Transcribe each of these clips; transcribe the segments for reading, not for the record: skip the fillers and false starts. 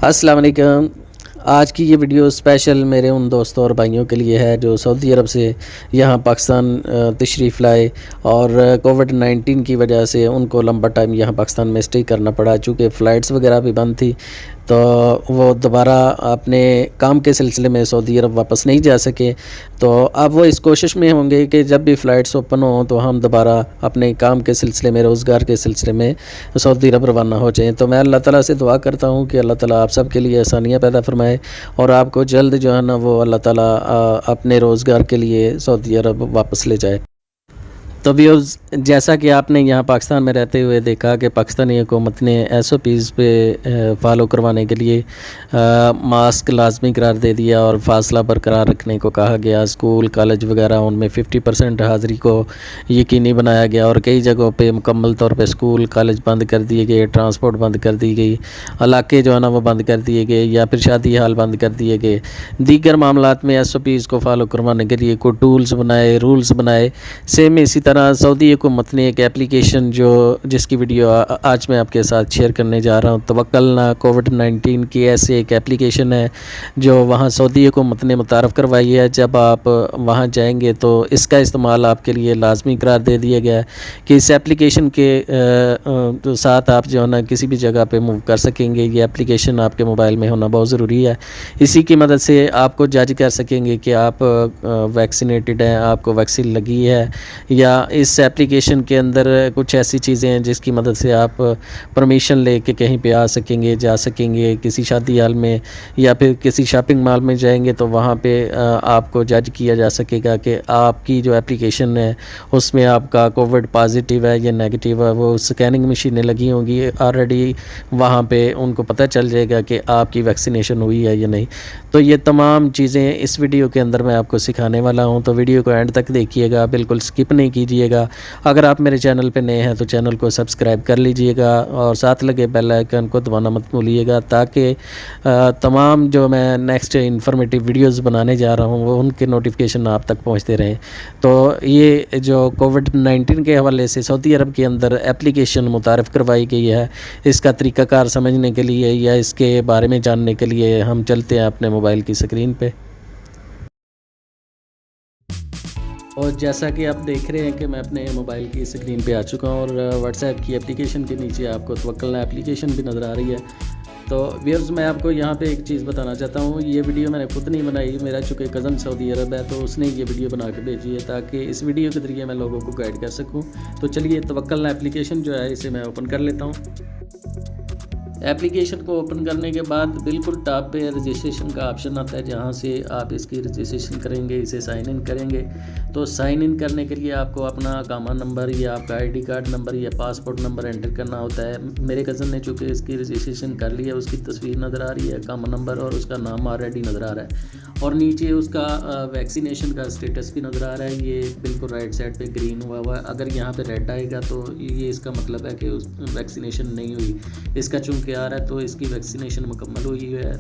अस्सलाम वालेकुम। आज की ये वीडियो स्पेशल मेरे उन दोस्तों और भाइयों के लिए है जो सऊदी अरब से यहाँ पाकिस्तान तशरीफ़ लाए और कोविड-19 की वजह से उनको लंबा टाइम यहाँ पाकिस्तान में स्टे करना पड़ा, चूँकि फ़्लाइट्स वगैरह भी बंद थी। तो वो दोबारा अपने काम के सिलसिले में सऊदी अरब वापस नहीं जा सके। तो अब वो इस कोशिश में होंगे कि जब भी फ़्लाइट्स ओपन हों तो हम दोबारा अपने काम के सिलसिले में, रोज़गार के सिलसिले में सऊदी अरब रवाना हो जाएँ। तो मैं अल्लाह ताला से दुआ करता हूँ कि अल्लाह ताला आप सब के लिए आसानियाँ पैदा फ़रमाए और आपको जल्द जो है ना वो अल्लाह ताला अपने रोज़गार के लिए सऊदी अरब वापस ले जाए। तो व्यूअर्स, जैसा कि आपने यहाँ पाकिस्तान में रहते हुए देखा कि पाकिस्तानी हुकूमत ने एसओपीज़ पे फ़ॉलो करवाने के लिए मास्क लाजमी करार दे दिया और फासला बरकरार रखने को कहा गया। स्कूल कॉलेज वगैरह उनमें 50% हाज़िरी को यकीनी बनाया गया और कई जगहों पे मुकम्मल तौर पे स्कूल कॉलेज बंद कर दिए गए, ट्रांसपोर्ट बंद कर दी गई, इलाके जो है ना वो बंद कर दिए गए या फिर शादी हाल बंद कर दिए गए। दीगर मामलात में एसओपीज़ को फ़ॉलो करवाने के लिए कोई टूल्स बनाए, रूल्स बनाए। सेम इसी तरह सऊदी हुकूमत ने एक एप्लीकेशन जिसकी वीडियो आज मैं आपके साथ शेयर करने जा रहा हूँ, तवक्कलना कोविड-19 की ऐसी एक एप्लीकेशन है जो वहाँ सऊदी हुकूमत ने मुतारफ़ करवाई है। जब आप वहाँ जाएंगे तो इसका इस्तेमाल आपके लिए लाजमी करार दे दिया गया है कि इस एप्लीकेशन के तो साथ आप जो है ना किसी भी जगह पे मूव कर सकेंगे। ये एप्लीकेशन आपके मोबाइल में होना बहुत ज़रूरी है। इसी की मदद से आपको जज कर सकेंगे कि आप वैक्सीनेटेड हैं, आपको वैक्सीन लगी है, या इस एप्लीकेशन के अंदर कुछ ऐसी चीज़ें हैं जिसकी मदद से आप परमिशन लेके कहीं पे आ सकेंगे, जा सकेंगे। किसी शादी हाल में या फिर किसी शॉपिंग मॉल में जाएंगे तो वहाँ पे आपको जज किया जा सकेगा कि आपकी जो एप्लीकेशन है उसमें आपका कोविड पॉजिटिव है या नेगेटिव है। वो स्कैनिंग मशीनें लगी होंगी ऑलरेडी, वहाँ पे उनको पता चल जाएगा कि आपकी वैक्सीनेशन हुई है या नहीं। तो ये तमाम चीज़ें इस वीडियो के अंदर मैं आपको सिखाने वाला हूँ, तो वीडियो को एंड तक देखिएगा, बिल्कुल स्किप नहीं कीजिएगा। अगर आप मेरे चैनल पे नए हैं तो चैनल को सब्सक्राइब कर लीजिएगा और साथ लगे बेल आइकन को दबाना मत भूलिएगा ताकि तमाम जो मैं नेक्स्ट इन्फॉर्मेटिव वीडियोस बनाने जा रहा हूँ वो उनके नोटिफिकेशन आप तक पहुँचते रहें। तो ये जो कोविड-19 के हवाले से सऊदी अरब के अंदर एप्लीकेशन मुतारफ़ करवाई गई है, इसका तरीक़ाकार समझने के लिए या इसके बारे में जानने के लिए हम चलते हैं अपने मोबाइल की स्क्रीन पे। और जैसा कि आप देख रहे हैं कि मैं अपने मोबाइल की स्क्रीन पे आ चुका हूँ और व्हाट्सएप की एप्लीकेशन के नीचे आपको तवक्कलना एप्लीकेशन भी नज़र आ रही है। तो व्यूअर्स, मैं आपको यहाँ पे एक चीज़ बताना चाहता हूँ। ये वीडियो मैंने खुद नहीं बनाई, मेरा चूँकि कज़न सऊदी अरब है तो उसने ये वीडियो बना के भेजी है ताकि इस वीडियो के ज़रिए मैं लोगों को गाइड कर सकूँ। तो चलिए, तवक्कलना एप्लीकेशन जो है इसे मैं ओपन कर लेता हूँ। एप्लीकेशन को ओपन करने के बाद बिल्कुल टॉप पे रजिस्ट्रेशन का ऑप्शन आता है, जहाँ से आप इसकी रजिस्ट्रेशन करेंगे, इसे साइन इन करेंगे। तो साइन इन करने के लिए आपको अपना अकामा नंबर या आपका आईडी कार्ड नंबर या पासपोर्ट नंबर एंटर करना होता है। मेरे कज़न ने चूँकि इसकी रजिस्ट्रेशन कर लिया, उसकी तस्वीर नज़र आ रही है, अकामा नंबर और उसका नाम ऑलरेडी नज़र आ रहा है और नीचे उसका वैक्सीनेशन का स्टेटस भी नज़र आ रहा है। ये बिल्कुल राइट साइड पे ग्रीन हुआ हुआ है। अगर यहाँ पे रेड आएगा तो ये इसका मतलब है कि उस वैक्सीनेशन नहीं हुई। इसका चूँकि आ रहा है तो इसकी वैक्सीनेशन मुकम्मल हुई है।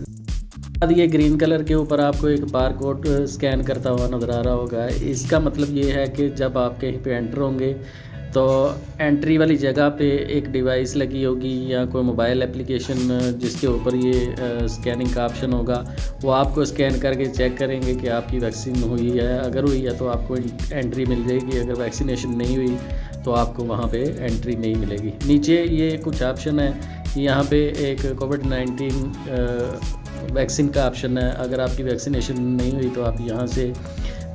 बाद ये ग्रीन कलर के ऊपर आपको एक बार कोड स्कैन करता हुआ नज़र आ रहा होगा। इसका मतलब ये है कि जब आप कहीं पे एंटर होंगे तो एंट्री वाली जगह पे एक डिवाइस लगी होगी या कोई मोबाइल एप्लीकेशन जिसके ऊपर ये स्कैनिंग का ऑप्शन होगा, वो आपको स्कैन करके चेक करेंगे कि आपकी वैक्सीन हुई है। अगर हुई है तो आपको एंट्री मिल जाएगी, अगर वैक्सीनेशन नहीं हुई तो आपको वहाँ पे एंट्री नहीं मिलेगी। नीचे ये कुछ ऑप्शन है, यहाँ पे एक कोविड-19 वैक्सीन का ऑप्शन है। अगर आपकी वैक्सीनेशन नहीं हुई तो आप यहाँ से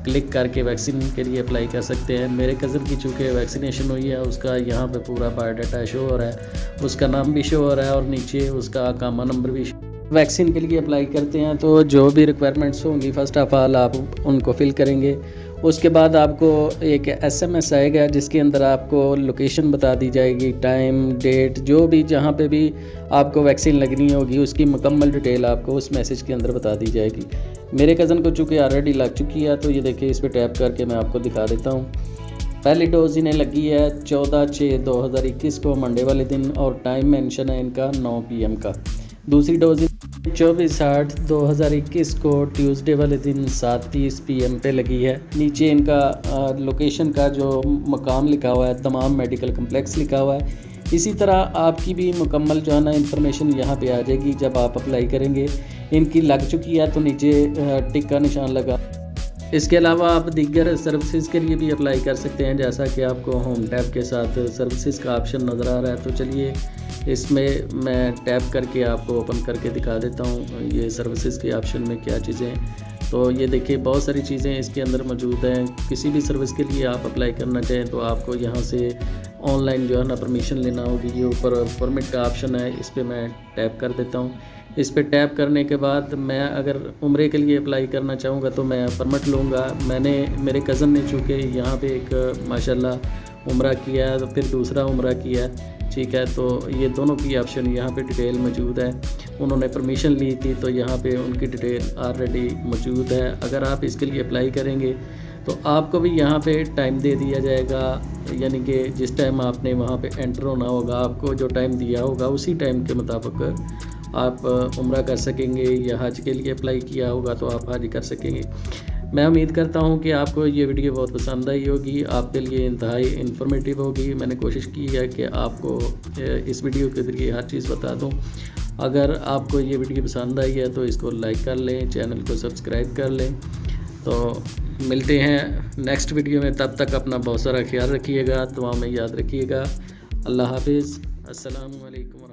क्लिक करके वैक्सीन के लिए अप्लाई कर सकते हैं। मेरे कज़न की चूँकि वैक्सीनेशन हुई है, उसका यहाँ पे पूरा बायोडाटा शो हो रहा है, उसका नाम भी शो हो रहा है और नीचे उसका अकामा नंबर भी। वैक्सीन के लिए अप्लाई करते हैं तो जो भी रिक्वायरमेंट्स होंगी फ़र्स्ट ऑफ़ ऑल आप उनको फिल करेंगे। उसके बाद आपको एक एसएमएस आएगा जिसके अंदर आपको लोकेशन बता दी जाएगी, टाइम, डेट, जो भी जहाँ पे भी आपको वैक्सीन लगनी होगी उसकी मुकम्मल डिटेल आपको उस मैसेज के अंदर बता दी जाएगी। मेरे कज़न को चूँकि ऑलरेडी लग चुकी है तो ये देखिए, इस पर टैप करके मैं आपको दिखा देता हूँ। पहली डोज़ इन्हें लगी है 14/6/2021 को मंडे वाले दिन और टाइम मेंशन है इनका 9 PM का। दूसरी डोज़ 24/8/2021 को ट्यूसडे वाले दिन 7:30 PM पे लगी है। नीचे इनका लोकेशन का जो मकाम लिखा हुआ है, तमाम मेडिकल कम्प्लेक्स लिखा हुआ है। इसी तरह आपकी भी मुकम्मल जो है ना इंफॉर्मेशन यहाँ पे आ जाएगी जब आप अप्लाई करेंगे। इनकी लग चुकी है तो नीचे टिक का निशान लगा। इसके अलावा आप दीगर सर्विसेज के लिए भी अप्लाई कर सकते हैं, जैसा कि आपको होम टैब के साथ सर्विसेज का ऑप्शन नज़र आ रहा है। तो चलिए इसमें मैं टैप करके आपको ओपन करके दिखा देता हूँ ये सर्विसेज के ऑप्शन में क्या चीज़ें हैं। तो ये देखिए बहुत सारी चीज़ें इसके अंदर मौजूद हैं। किसी भी सर्विस के लिए आप अप्लाई करना चाहें तो आपको यहाँ से ऑनलाइन जो है ना परमिशन लेना होगी। ये ऊपर परमिट का ऑप्शन है, इस पर मैं टैप कर देता हूँ। इस पर टैप करने के बाद मैं अगर उम्रे के लिए अप्लाई करना चाहूँगा तो मैं परमिट लूँगा। मेरे कज़न ने चूँकि यहाँ पे एक माशाल्लाह उम्रा किया है, तो फिर दूसरा उम्रा किया है, ठीक है। तो ये दोनों की ऑप्शन यहाँ पे डिटेल मौजूद है। उन्होंने परमिशन ली थी तो यहाँ पे उनकी डिटेल ऑलरेडी मौजूद है। अगर आप इसके लिए अप्लाई करेंगे तो आपको भी यहाँ पे टाइम दे दिया जाएगा, यानी कि जिस टाइम आपने वहाँ पे एंटर होना होगा, आपको जो टाइम दिया होगा उसी टाइम के मुताबिक आप उम्रा कर सकेंगे, या हज के लिए अप्लाई किया होगा तो आप हज कर सकेंगे। मैं उम्मीद करता हूँ कि आपको ये वीडियो बहुत पसंद आई होगी, आपके लिए इंतहाई इन्फॉर्मेटिव होगी। मैंने कोशिश की है कि आपको इस वीडियो के ज़रिए हर चीज़ बता दूँ। अगर आपको ये वीडियो पसंद आई है तो इसको लाइक कर लें, चैनल को सब्सक्राइब कर लें। तो मिलते हैं नेक्स्ट वीडियो में, तब तक अपना बहुत सारा ख्याल रखिएगा, दुआ में याद रखिएगा। अल्लाह हाफिज़। अस्सलामु अलैकुम।